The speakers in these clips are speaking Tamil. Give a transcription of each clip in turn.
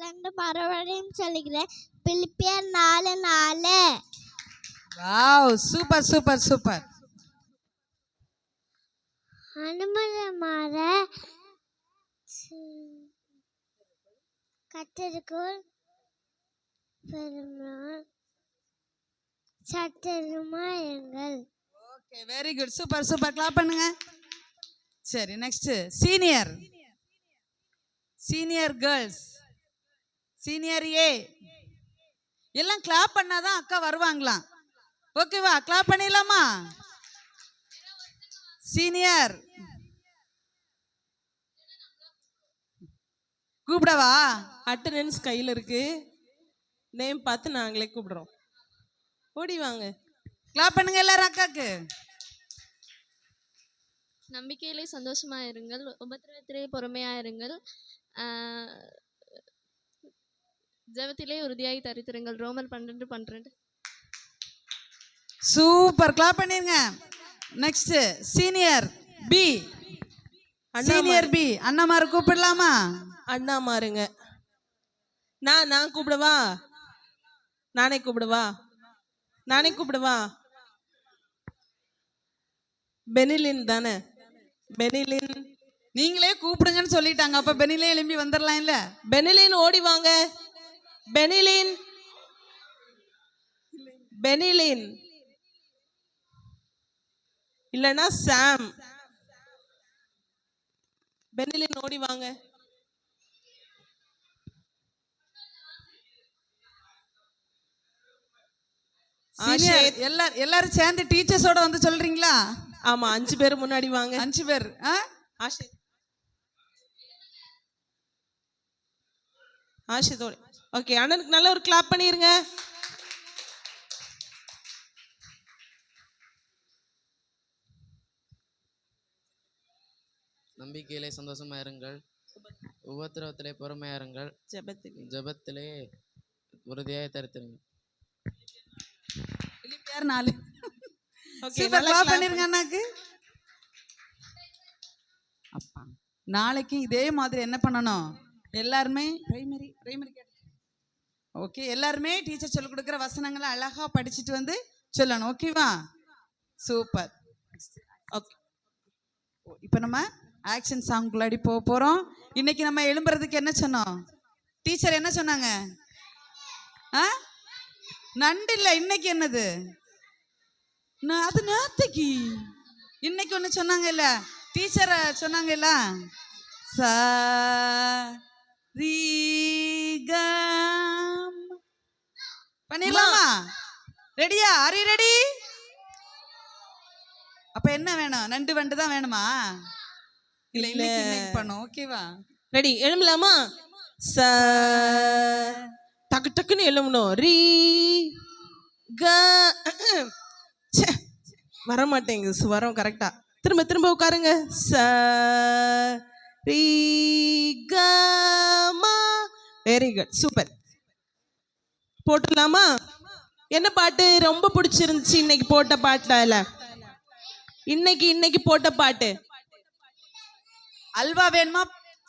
என்று மறுபடியும் சொல்லுகிறேன். பிலிப்பியர் 4:4. Wow, super super super. அனுமதமாற கத்தருக்குள் பெருமாள் சட்டருமாயங்கள். Okay, very good, super super. Clap பண்ணுங்க. சரி, next senior. Senior girls, senior A எல்லாம் கிளாப் பண்ணாதான் அக்கா வருவாங்களாம். ஓகேவா? கிளாப் பண்ணிடலாமா? சீனியர் கூப்பிடவா? அட்டண்டன்ஸ் கையில் இருக்கு, நேம் பார்த்து நாங்களே கூப்பிடுறோம். ஓடி வாங்க. கிளாப் பண்ணுங்க எல்லாரும் அக்காக்கு. நம்பிக்கையிலே சந்தோஷமாயிருங்கள், உபத்திரவத்திலே பொறுமையாயிருங்கள், ஜெபத்திலே உறுதியாய் தரித்திருங்கள். ரோமர் 12:12. சூப்பர், கிளாப் பண்ணிருங்க. Next senior B. Senior B அண்ணாமாரு கூப்பிடலாமா? அண்ணா மாறுங்க. நான் கூப்பிடவா? நானே கூப்பிடவா? பெனிலின் தானே? பெனிலின். நீங்களே கூப்பிடுங்கன்னு சொல்லிட்டாங்க. அப்ப பெனிலே எழும்பி வந்துடலாம் இல்ல? பெனிலின் ஓடி வாங்க. பெனிலின் இல்லனா சாம். பெனிலின் ஓடி வாங்க. எல்லாரும் சேர்ந்து டீச்சர்ஸோட வந்து சொல்றீங்களா? ஆமா, 5 பேர் முன்னாடி வாங்க. 5 பேர். ஆஷிதோட. ஓகே, அண்ணனுக்கு நல்ல ஒரு கிளாப் பண்ணிருங்க. நம்பிக்கையிலே சந்தோஷமாயிருங்கள், உபத்திரவத்திலே பொறுமையாயிருங்கள், ஜெபத்திலே உறுதியாய் தரித்திருங்கள். பிலிப்பியர் 4. ஓகே, கிளாப் பண்ணிருங்க அண்ணாக்கு. அப்பா, நாளைக்கு இதே மாதிரி என்ன பண்ணணும்? எல்லாருமே பிரைமரி. ஓகே, எல்லாருமே டீச்சர் சொல்லிக் கொடுக்குற வசனங்களை அழகா படிச்சுட்டு வந்து சொல்லணும். ஓகேவா? சூப்பர். ஓகே, இப்போ நம்ம ஆக்ஷன் சாங்குள்ளாடி போக போறோம். இன்னைக்கு நம்ம எழும்புறதுக்கு என்ன சொன்னோம்? டீச்சர் என்ன சொன்னாங்க? நண்டு இல்லை, இன்னைக்கு என்னது? அது நேத்தைக்கு. இன்னைக்கு ஒன்று சொன்னாங்கல்ல, டீச்சரை சொன்னாங்கல்ல, பண்ணிடலாமா? ரெடியா? Are you ready? அப்ப என்ன வேணும்? நண்டு வண்டு தான் வேணுமா? இல்ல, இன்னைக்கு பண்ணோம். ஓகேவா? ரெடி? எழும்பலாமா? டக்கு டக்குன்னு எழும்பணும். ரீ க வர மாட்டேங்குது ஸ்வரம் கரெக்டா. திரும்ப உட்காருங்க. ச ரீ க மா. Very good, super. போட்டுடலாமா? என்ன பாட்டு ரொம்ப பிடிச்சிருந்துச்சு இன்னைக்கு போட்ட பாட்டுல? இன்னைக்கு போட்ட பாட்டு அல்வா வேணுமா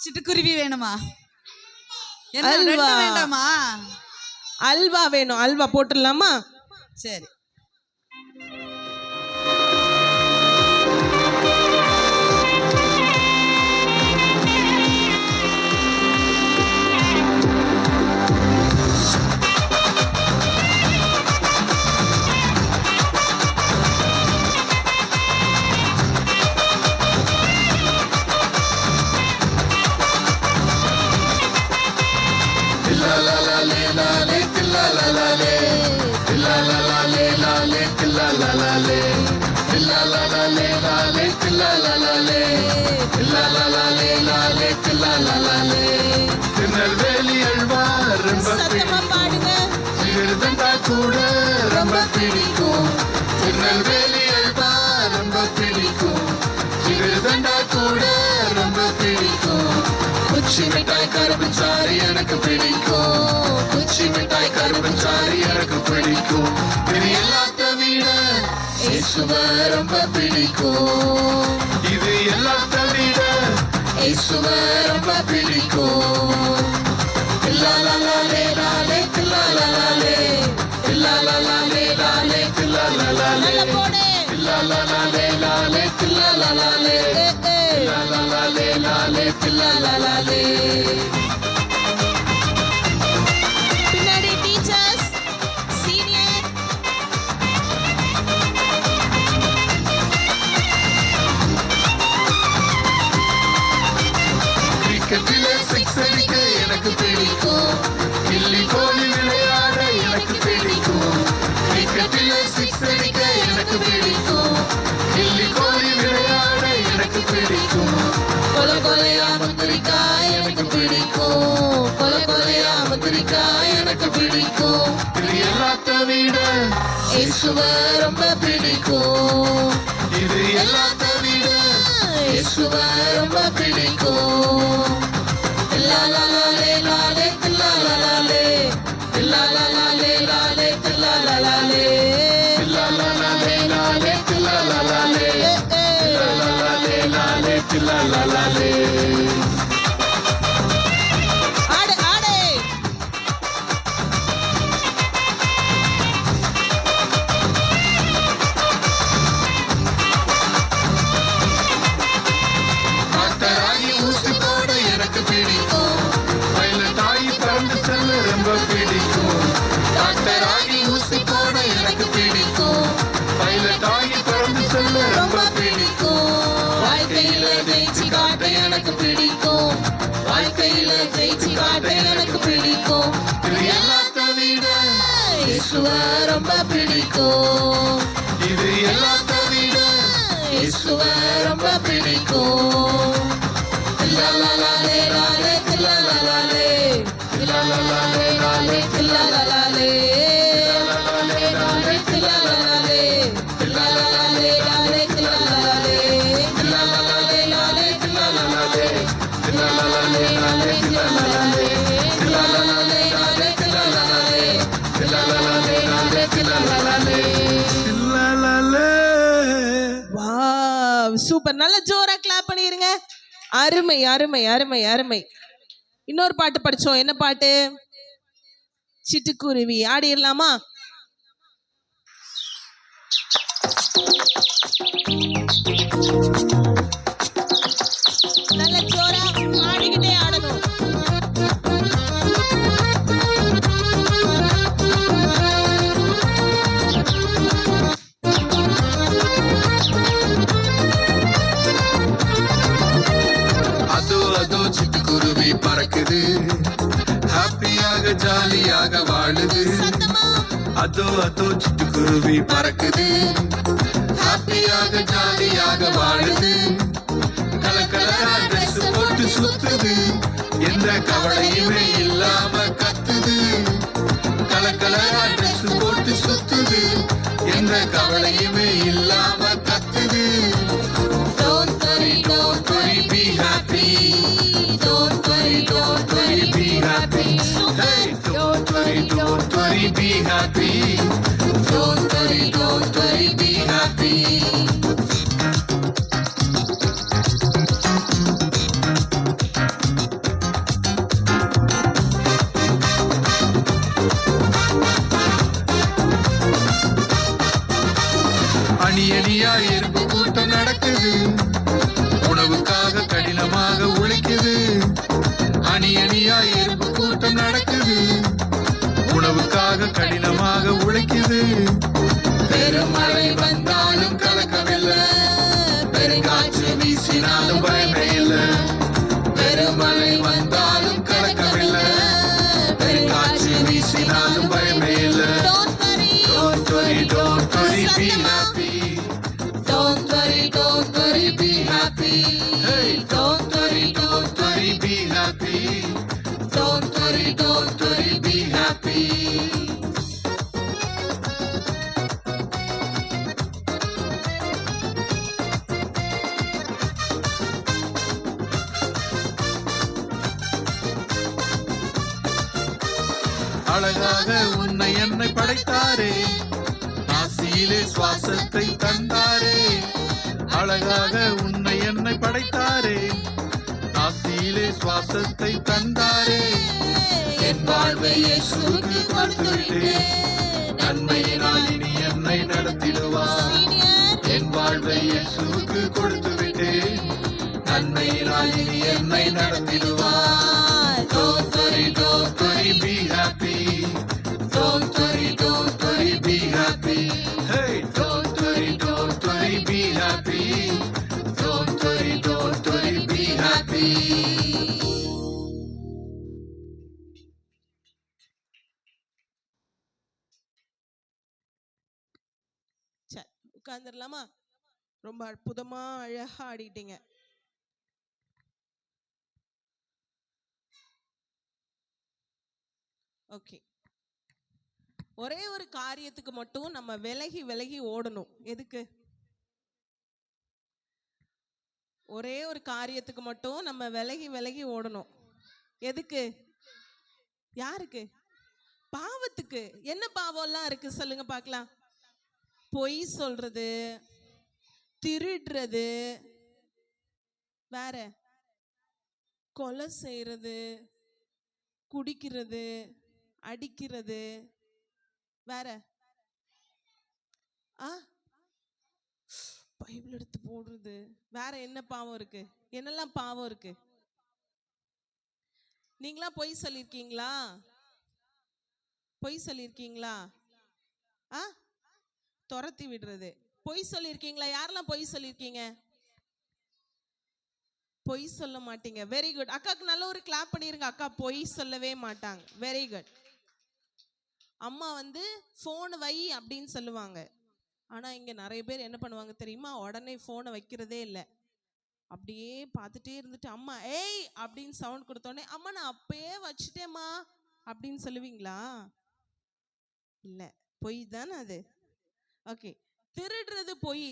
சிட்டுக்குருவி வேணுமா? அல்வா வேண்டாமா? அல்வா வேணும். அல்வா போட்டுடலாமா? சரி. திருநெல்வேலி அல்வா ரொம்ப கூட ரொம்ப பிடிக்கும். திருநெல்வேலி அல்வா ரொம்ப பிடிக்கும். சிறுதண்டா கூட ரொம்ப பிடிக்கும். குச்சி மிட்டாய் கரும்புச்சாறு எனக்கு பிடிக்கும். குச்சி மிட்டாய் கரும்புச்சாறு எனக்கு பிடிக்கும். இது எல்லாத்த விட இயேசுவை ரொம்ப பிடிக்கும். இது எல்லாத்த விட இயேசுவை ரொம்ப பிடிக்கும். தில்லாலலாலே லாலே தில்லாலலாலே தில்லாலலாலே லாலே தில்லாலலாலே. பின்னாடி டீச்சர்ஸ் சீனியர். கிரிக்கெட்டிலே சிக்ஸ் அடிக்க எனக்கு பிடிக்கும், கில்லி கோலி விளையாட எனக்கு பிடிக்கும். கிரிக்கெட்டிலே சிக்ஸ் அடிக்க எனக்கு பிடிக்கும், கில்லி கோலி விளையாட எனக்கு பிடிக்கும். கொல கொலையா முந்திரிக்காய் எனக்கு பிடிக்கும், கொல கொலையா முந்திரிக்காய் எனக்கு பிடிக்கும். இது எல்லாத்த விட இயேசுவை ரொம்ப பிடிக்கும், இது எல்லாத்த விட இயேசுவை ரொம்ப பிடிக்கும். தில்லாலலாலே லாலே தில்லாலலாலே தில்லாலலாலே லாலே தில்லாலலாலே தில்லாலலாலே லாலே தில்லாலலாலே தில்லாலலாலே லாலே தில்லாலலாலே. ஆடு ஆடு. டாக்டராகி ஊசி போட எனக்கு பிடிக்கும், பைலட் ஆகி பறந்து செல்ல ரொம்ப பிடிக்கும். டாக்டராகி ஊசி போட எனக்கு பிடிக்கும், பைலட் ஆகி பறந்து செல்ல ரொம்ப பிடிக்கும். வாழ்க்கையில ஜெயிச்சு காட்ட எனக்கு பிடிக்கும், வாழ்க்கையில ஜெயிச்சு காட்ட எனக்கு பிடிக்கும். இது எல்லாத்த விட இயேசுவை ரொம்ப பிடிக்கும், இது எல்லாத்த விட இயேசுவை ரொம்ப பிடிக்கும். தில்லாலலாலே லாலே தில்லாலலாலே தில்லாலலாலே லாலே தில்லாலலாலே தில்லாலலாலே தில்லாலலாலே தில்லாலலாலே லாலே தில்லாலலாலே தில்லாலலாலே லாலே தில்லாலலாலே தில்லாலலாலே லாலே தில்லாலலாலே தில்லாலலாலே லாலே தில்லாலலாலே தில்லாலலாலே லாலே தில்லாலலாலே. Wow super. நல்ல ஜோரா கிளாப் பண்ணிருங்க. அருமை அருமை அருமை அருமை. இன்னொரு பாட்டு படிச்சோம். என்ன பாட்டு? சிட்டுக்குருவி. ஆடிடலாமா? நல்ல ஜோரா ஆடிக்கிட்டே ஆடணும். அதோ அதோ சிட்டுக்குருவி பறக்குது, ஹாப்பியாக ஜாலியாக வாழுது. அதோ அதோ சிட்டுக்குருவி பறக்குது, ஹாப்பியாக ஜாலியாக வாழுது. கலக்கலரா ட்ரெஸ் போட்டு சுத்துது, எந்த கவலையுமே இல்லாம கத்துது. கலக்கலரா ட்ரெஸ் போட்டு சுத்துது, எந்த கவலையுமே இல்லாம கத்துது. Don't worry, be happy. Don't worry, be happy. Hey, don't worry, be happy. Don't worry, be happy. அணி அணியா எறும்பு கூட்டம் நடக்குது, உணவுக்காக கடினமாக உழைக்குது. அணி அணியா எறும்பு கூட்டம் நடக்குது, உணவுக்காக கடினமாக உழைக்குது. பெருமழை வந்தாலும் கலக்கமில்லை, பெருங்காற்று வீசினாலும் பயமே இல்லை. பெருமழை வந்தாலும் கலக்கமில்லை, பெருங்காற்று வீசினாலும் பயமே இல்லை. Don't worry, Don't worry, be happy. don't worry, be happy. Hey, don't worry, be happy. Don't worry, be happy. அழகாக உன்னை என்னை படைத்தாரே, ஆசியிலே சுவாசத்தை தந்தாரே. அழகாக உன்னை என்னை படைத்தாரே, ஆசியிலே சுவாசத்தை தந்தாரே. என் வாழ்வை இயேசுவுக்கு கொடுத்துவிட்டேன். நன்மையினால் இனி என்னை நடத்திடுவார். Senior, என் இயேசுவுக்கு கொடுத்து விட்டேன். நன்மையினால் இனி என்னை நடத்திடுவார். Don't worry, be happy. Don't worry, be happy. Hey, don't worry, be happy. Don't worry, be happy. சரி, உட்கார்ந்துடலாமா? ரொம்ப அற்புதமா அழகா ஆடிட்டீங்க. ஓகே, ஒரே ஒரு காரியத்துக்கு மட்டும் நம்ம விலகி விலகி ஓடணும். எதுக்கு? ஒரே ஒரு காரியத்துக்கு மட்டும் நம்ம விலகி விலகி ஓடணும். எதுக்கு? யாருக்கு? பாவத்துக்கு. என்ன பாவம்லாம் இருக்கு சொல்லுங்க பார்க்கலாம். பொய் சொல்றது, திருடுறது, வேற கொலை செய்யறது, குடிக்கிறது, அடிக்கிறது, வேற பைபிள் எடுத்து போடுறது, வேற என்ன பாவம் இருக்கு? என்னெல்லாம் பாவம் இருக்கு? நீங்களா பொய் சொல்லிருக்கீங்களா? பொய் சொல்லிருக்கீங்களா? துரத்தி விடுறது. பொய் சொல்லிருக்கீங்களா? யாரெல்லாம் பொய் சொல்லிருக்கீங்க? பொய் சொல்ல மாட்டீங்க. Very good. அக்காக்கு நல்ல ஒரு கிளாப் பண்ணிருங்க. அக்கா பொய் சொல்லவே மாட்டாங்க. Very good. அம்மா போன் வை அப்படின்னு சொல்லுவாங்க. ஆனா இங்க நிறைய பேர் என்ன பண்ணுவாங்க தெரியுமா? உடனே போனை வைக்கிறதே இல்லை. அப்படியே பார்த்துட்டே இருந்துட்டு அம்மா ஏய் அப்படின்னு சவுண்ட் கொடுத்தோடனே அம்மா நான் அப்பயே வச்சுட்டேம்மா அப்படின்னு சொல்லுவீங்களா? இல்ல, பொய் தானே அது. ஓகே, திருடுறது பொய்.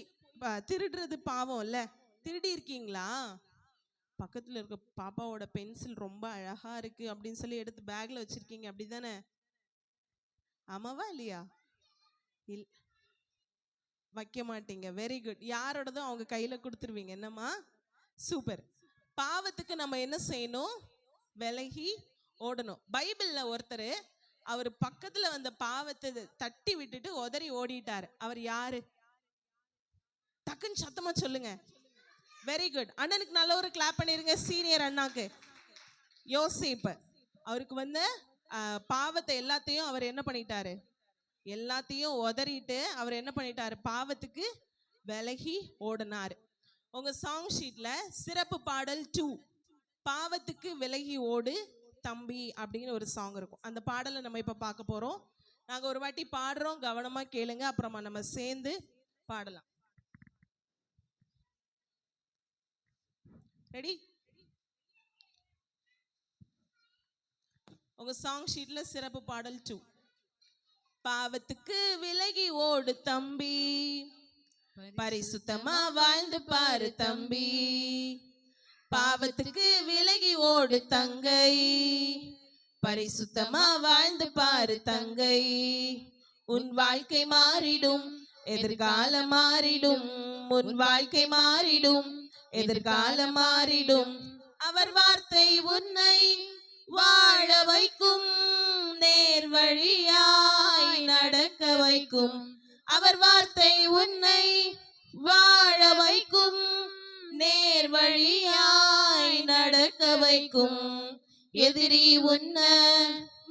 திருடுறது பாவம் இல்ல? திருடி இருக்கீங்களா? பக்கத்துல இருக்க பாப்பாவோட பென்சில் ரொம்ப அழகா இருக்கு அப்படின்னு சொல்லி எடுத்து பேக்ல வச்சிருக்கீங்க, அப்படிதானே? ஆமாவா இல்லையா? வைக்க மாட்டீங்க. Very good. யாரோடதும் அவங்க கையில கொடுத்துருவீங்க. என்னம்மா? சூப்பர். பாவத்துக்கு நம்ம என்ன செய்யணும்? விலகி ஓடணும். பைபிள்ல ஒருத்தர் அவர் பக்கத்துல வந்த பாவத்தை தட்டி விட்டுட்டு உதறி ஓடிட்டாரு. அவர் யாரு? டக்குன்னு சத்தமா சொல்லுங்க. Very good. அண்ணனுக்கு நல்ல ஒரு கிளாப் பண்ணிருங்க. சீனியர் அண்ணாக்கு. யோசேப்பு. அவருக்கு பாவத்தை எல்லாத்தையும் அவர் என்ன பண்ணிட்டாரு? எல்லாத்தையும் உதறிட்டு அவர் என்ன பண்ணிட்டாரு? பாவத்துக்கு விலகி ஓடினார். உங்க சாங் ஷீட்ல சிறப்பு பாடல் 2 பாவத்துக்கு விலகி ஓடு தம்பி அப்படின்னு ஒரு சாங் இருக்கும். அந்த பாடலை நம்ம இப்ப பார்க்க போறோம். நாங்க ஒரு வாட்டி பாடுறோம், கவனமா கேளுங்க. அப்புறமா நம்ம சேர்ந்து பாடலாம். ரெடி? உங்க சாங் ஷீட்ல சிறப்பு பாடல் 2 பாவத்துக்கு விலகி ஓடு தம்பி, பரிசுத்தமா வாழ்ந்து பாரு தம்பி. பாவத்துக்கு விலகி ஓடு தங்கை, பரிசுத்தமா வாழ்ந்து பாரு தங்கை. உன் வாழ்க்கை மாறிடும், எதிர்காலம் மாறிடும். உன் வாழ்க்கை மாறிடும், எதிர்காலம் மாறிடும். அவர் வார்த்தை உன்னை வாழ வைக்கும், நேர் வழியாய் நடக்க வைக்கும். அவர் வார்த்தை உன்னை வாழ வைக்கும், நேர் வழியாய் நடக்க வைக்கும். எதிரி உன்னை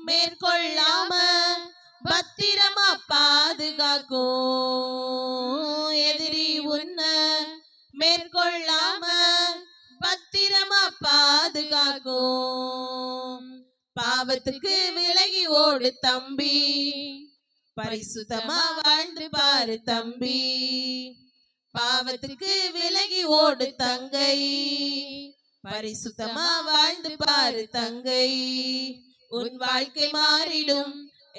மேற்கொள்ளாம பத்திரமா பாதுகாக்கும். எதிரி உன்னை மேற்கொள்ளாம பத்திரமா பாதுகாக்கும். பாவத்துக்கு விலகி ஓடு தம்பி, பரிசுத்தமா வாழ்ந்து பாரு தம்பி. பாவத்துக்கு விலகி ஓடு தங்கை, பரிசுத்தமா வாழ்ந்து பாரு தங்கை. உன் வாழ்க்கை மாறிடும்,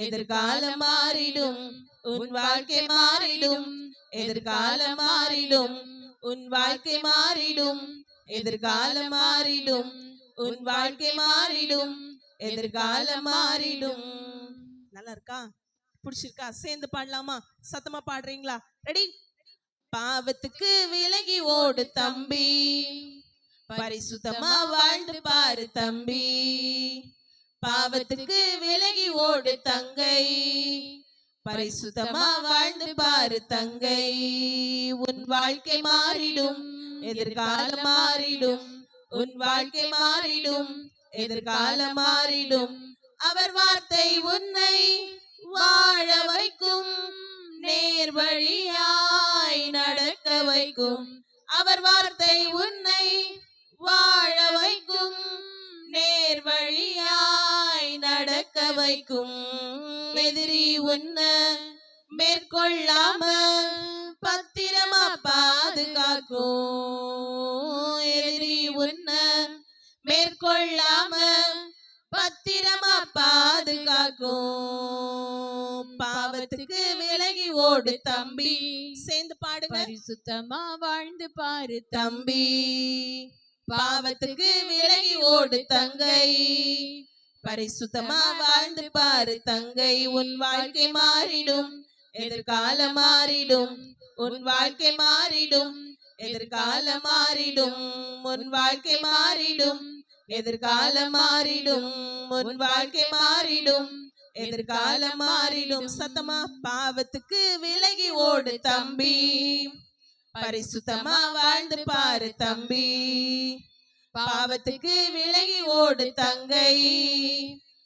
எதிர்காலம் மாறிடும். உன் வாழ்க்கை மாறிடும், எதிர்காலம் மாறிடும். உன் வாழ்க்கை மாறிடும், எதிர்காலம் மாறிடும். உன் வாழ்க்கை மாறிடும், எதிர்காலம் மாறிடும். நல்லா இருக்கா? பிடிச்சிருக்கா? சேர்ந்து பாடலாமா? சத்தமா பாடுறீங்களா? ரெடி? பாவத்துக்கு விலகி ஓடு தம்பி, பரிசுத்தமா வாழ்ந்து பாரு தம்பி. பாவத்துக்கு விலகி ஓடு தங்கை, பரிசுத்தமா வாழ்ந்து பாரு தங்கை, உன் வாழ்க்கை மாறிடும், எதிர்காலம் மாறிடும், உன் வாழ்க்கை மாறிடும், எதிர்காலம் மாறிடும். அவர் வார்த்தை உன்னை வாழ வைக்கும், நேர் வழியாய் நடக்க வைக்கும். அவர் வார்த்தை உன்னை வாழ வைக்கும், நேர் வழியாய் நடக்க வைக்கும். எதிரி உன்னை மேற்கொள்ளாம பத்திரமா பாதுகாக்கும். எதிரி உன்னை மேற்கொள்ளாம பத்திரமா பாதுகாக்கும். பாவத்துக்கு விலகி ஓடு தம்பி, சேர்ந்து பாடுங்க. பரிசுத்தமா வாழ்ந்து பாரு தம்பி, பாவத்துக்கு விலகி ஓடு தங்கை, பரிசுத்தமா வாழ்ந்து பாரு தங்கை. உன் வாழ்க்கை மாறிடும், எதிர்காலம் மாறிடும், உன் வாழ்க்கை மாறிடும், எதிர்காலம் மாறிடும், உன் வாழ்க்கை மாறிடும், எதிர்காலம் மாறிடும், உன் வாழ்க்கை மாறிடும், எதிர்காலம் மாறிடும். சத்தமா பாவத்துக்கு விலகி ஓடு தம்பி, பரிசுத்தமா வாழ்ந்து பாரு தம்பி, பாவத்துக்கு விலகி ஓடு தங்கை,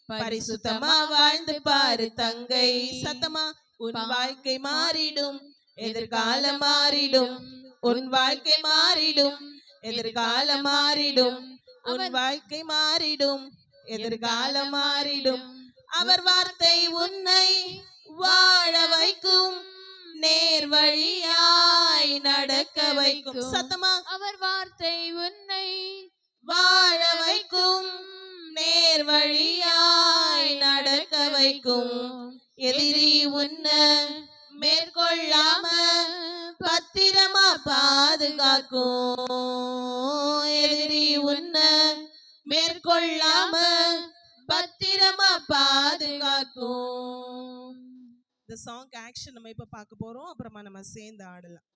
பரிசுத்தமா வாழ்ந்து பாரு தங்கை. சத்தமா உன் வாழ்க்கை மாறிடும், எதிர்காலம் மாறிடும், உன் வாழ்க்கை மாறிடும், எதிர்காலம் மாறிடும், உன் வாழ்க்கை மாறிடும், எதிர்காலம் மாறிடும். அவர் வார்த்தை உன்னை வாழ வைக்கும், நேர் வழியாய் நடக்க வைக்கும். சத்தமா அவர் வார்த்தை உன்னை வாழ வைக்கும், நேர் வழியாய் நடக்க வைக்கும். எதிரி உன்னை மேற்கொள்ளாம பத்திரமா பாதுகாக்கும். எதிரி உன்னை மேற்கொள்ளாம பத்திரமா பாதுகாக்கும். இந்த சாங் ஆக்ஷன் நம்ம இப்ப பார்க்க போறோம், அப்புறமா நம்ம சேர்ந்து ஆடலாம்.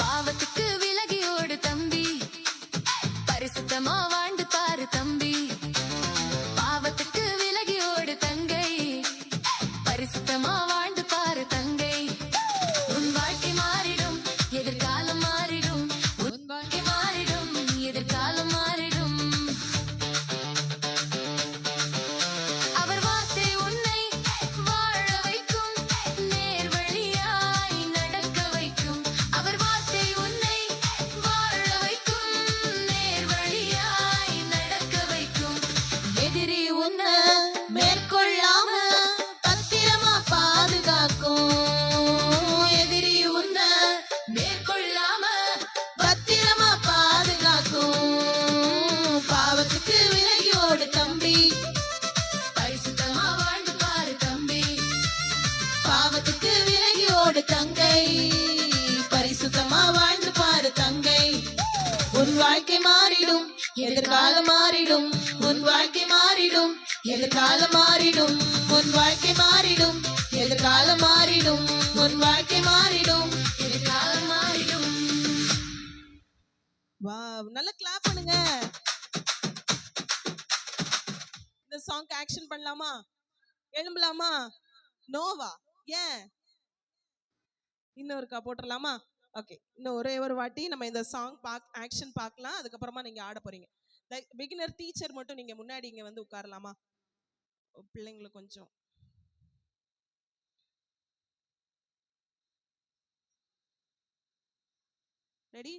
பாவத்துக்கு விலகி ஓடு தம்பி, பரிசுத்தமா வாழ்ந்து பாரு தம்பி, பாவத்துக்கு விலகி ஓடு தங்கை, பரிசுத்தமா வாழ்ந்து பாரு தங்கை. உன் வாழ்க்கை மாறிடும், எதிர்காலம் மாறிடும், உன் வாழ்க்கை மாறிடும், எதிர்காலம் மாறிடும். அவர் வார்த்தை உன்னை வாழ வைக்கும், நேர் வழியாய் நடக்க வைக்கும். அவர் வார்த்தை உன்னை வாழ வைக்கும், நேர் வழியாய் நடக்க வைக்கும். எதிரி உன்னை மேற்கொள்ளாம பத்திரமா பாதுகாக்கும். எதிரி உன்னை மேற்கொள்ளாம பத்திரமா பாதுகாக்கும். பாவத்துக்கு விலகி ஓடு தம்பி, பரிசுத்தமா வாழ்ந்து பாரு தம்பி, பாவத்துக்கு விலகி ஓடு தங்கை, பரிசுத்தமா வாழ்ந்து பாரு தங்கை. உன் வாழ்க்கை மாறிடும், எதிர்காலம் மாறிடும், உன் வாழ்க்கை மாறிடும், எதிர்காலம் மாறிடும், உன் வாழ்க்கை மாறிடும், எதிர்காலம் மாறிடும், உன் வாழ்க்கை மாறிடும், எதிர்காலம் மாறிடும். வாவ், நல்லா கிளாப் பண்ணுங்க. இந்த சாங் ஆக்ஷன் பண்ணலாமா? எழும்பலாமா? நோவா? ஏன் இன்னொருக்கா போட்டுடலாமா? ஓகே, இன்னும் ஒரே ஒரு வாட்டி நம்ம இந்த சாங் ஆக்ஷன் பார்க்கலாம், அதுக்கப்புறமா நீங்க ஆட போறீங்க. பிகினர் டீச்சர் மட்டும் நீங்க முன்னாடி இங்க வந்து உட்காரலாமா? பிள்ளைங்களுக்கு கொஞ்சம் ரெடி?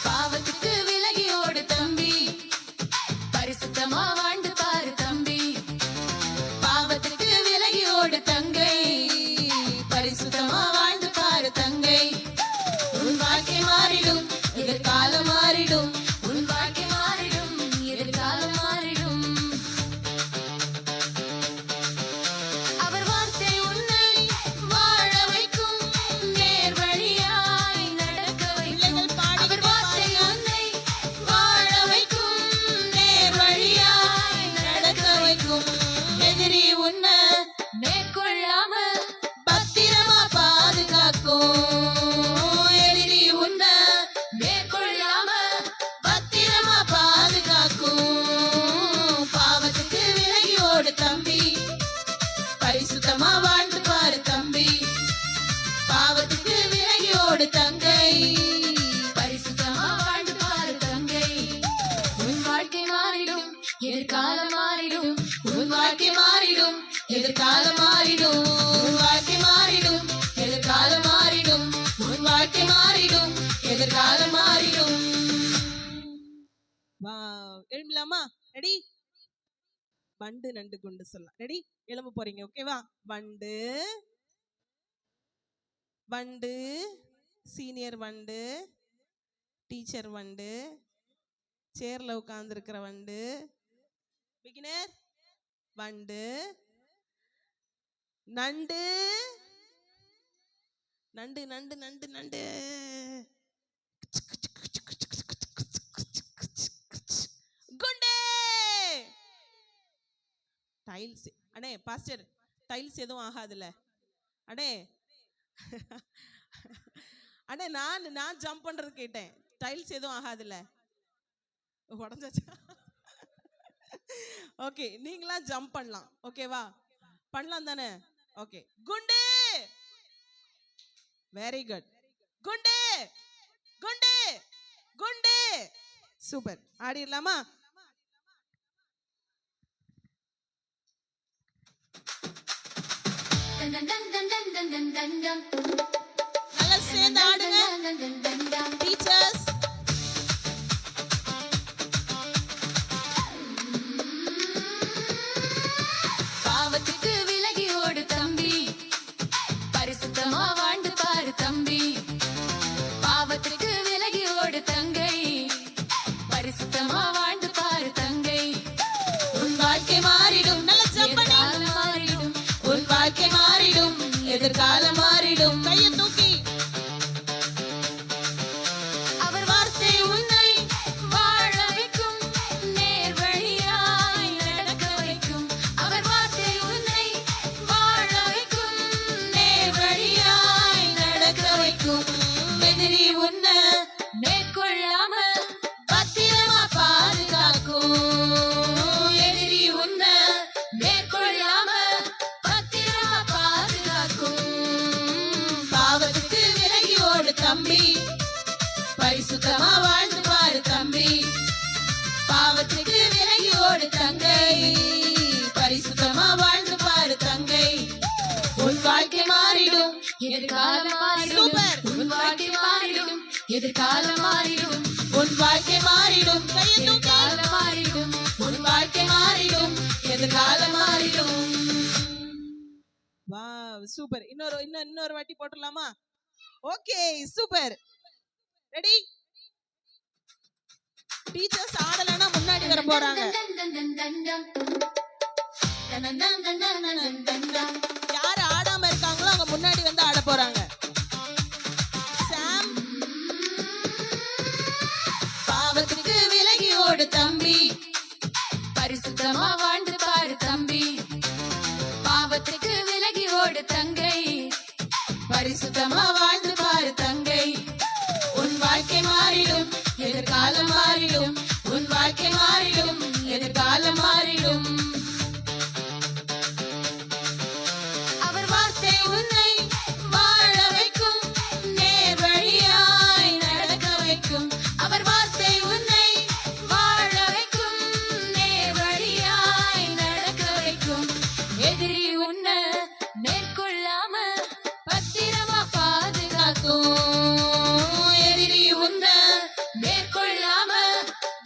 பாவத்துக்கு விலகி ஓடு தம்பி, பரிசுத்தமா வாழ்ந்து பாரு தம்பி, பாவத்துக்கு விலகி ஓடு தங்கை, பரிசுத்தமா வாழ்ந்து பாரு தங்கை. ஆடிடலாமா? ரெடி? வண்டு நண்டு குண்டு சொல்லலாம். ரெடி? எழும்ப போறீங்க. ஓகேவா? வண்டு வண்டு, சீனியர் வண்டு, டீச்சர் வண்டு, சேர்ல உட்கார்ந்துருக்கிற வண்டு, பிகினர் வண்டு, நண்டு நண்டு நண்டு நண்டு நண்டு, குண்டு. டைல்ஸ். அடே பாஸ்டர், டைல்ஸ் எதுவும் ஆகாதுல்ல? அடே அடே நான் ஜம்ப் பண்றது கேட்டேன். டைல்ஸ் எதுவும் ஆகாதுல்ல? உடஞ்சாச்சா? ஓகே, நீங்களா ஜம்ப் பண்ணலாம். ஓகேவா? பண்ணலாம் தானே? ஓகே. குண்டு. Very good. குண்டு குண்டு குண்டு. சூப்பர். ஆடிடலாமா? நல்லா சேர்ந்து ஆடுங்க டீச்சர்ஸ். பாவத்துக்கு விலகி ஓடு தம்பி, பரிசுத்தமா வாழ்ந்து பாரு தம்பி. பாவத்துக்கு விலகி ஓடு தங்கை, பரிசுத்தமா வாழ்ந்து பாரு தங்கை. உன் வாழ்க்கை மாறிடும், எதிர்காலம் மாறிடும். உன் வாழ்க்கை மாறிடும், எதிர்காலம் மாறிடும். கையை தூக்கி. அவர் வார்த்தை உன்னை வாழ வைக்கும், நேர் வழியாய் நடக்க வைக்கும். அவர் வார்த்தை உன்னை வாழ வைக்கும், நேர் வழியாய் நடக்க வைக்கும். எதிரி உன்னை மேற்கொள்ளாம பத்திரமா பாதுகாக்கும். எதிரி உன்னை மேற்கொள்ளாம பத்திரமா பாதுகாக்கும். பாவத்துக்கு விலகி ஓடு தம்பி, பரிசுத்தமா வாழ்ந்து பாரு தம்பி. பாவத்துக்கு விலகி ஓடு தங்கை, பரிசுத்தமா வாழ்ந்து பாரு தங்கை. உன் வாழ்க்கை மாறிடும், எதிர்காலம் மாறிடும். உன் வாழ்க்கை மாறிடும், எதிர்காலம் மாறிடும். உன் வாழ்க்கை மாறிடும், எதிர்காலம் மாறிடும். உன் வாழ்க்கை மாறிடும், எதிர்காலம் மாறிடும். Wow, super. இன்னொரு வாட்டி போட்டுடலாமா? Okay, super. ரெடி? டீச்சர்ஸ் ஆடலனா முன்னாடி வர போறாங்க. யார் ஆடாம இருக்காங்களோ அவங்க முன்னாடி வந்து ஆட போறாங்க. சாம். பாவத்துக்கு விலகி ஓடு தம்பி, பரிசுத்தமா வாழ்ந்து பாரு தம்பி. பாவத்துக்கு விலகி ஓடு தங்கை, பரிசுத்தமா வாழ்ந்து பாரு தங்கை. உன் வாழ்க்கை மாறிடும், எதிர்காலம் மாறிடும். உன் வாழ்க்கை மாறிடும், எதிர்காலம் மாறிடும். அவர் வார்த்தை உன்னை வாழ வைக்கும், நேர் வழியாய் நடக்க வைக்கும். அவர் வார்த்தை உன்னை வாழ வைக்கும், நேர் வழியாய் நடக்க வைக்கும். எதிரி உன்னை மேற்கொள்ளாம பத்திரமா பாதுகாக்கும். எதிரி உன்னை மேற்கொள்ளாம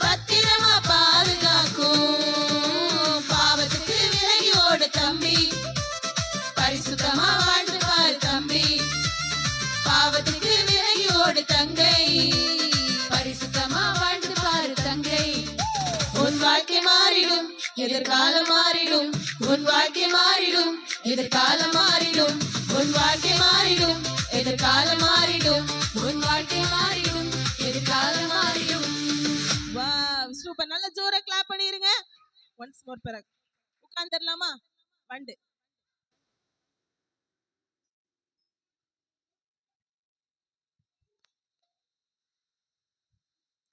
பத்திரமா பாதுகாக்கும். பாவத்துக்கு விலகி ஓடு தம்பி, பரிசுத்தமா வாழ்ந்து பாரு தம்பி. பாவத்துக்கு விலகி ஓடு தங்கை, பரிசுத்தமா வாழ்ந்து பாரு தங்கை. உன் வாழ்க்கை மாறிடும், எதிர்காலம் மாறிடும். உன் வாழ்க்கை மாறிடும், எதிர்காலம் மாறிடும். உன் வாழ்க்கை மாறிடும், எதிர்காலம் மாறிடும். உன் வாழ்க்கை மாறிடும், எதிர்காலம் மாறிடும். Wow, super. நல்ல ஜோரா கிளாப் பண்ணிருங்க. ஒன்ஸ் மோர் பிறகு உட்கார்ந்துடலாமா? வண்டு.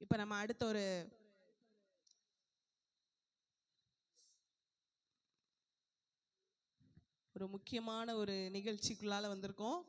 இப்ப நம்ம அடுத்த ஒரு முக்கியமான ஒரு நிகழ்ச்சிக்குள்ளால வந்திருக்கோம்.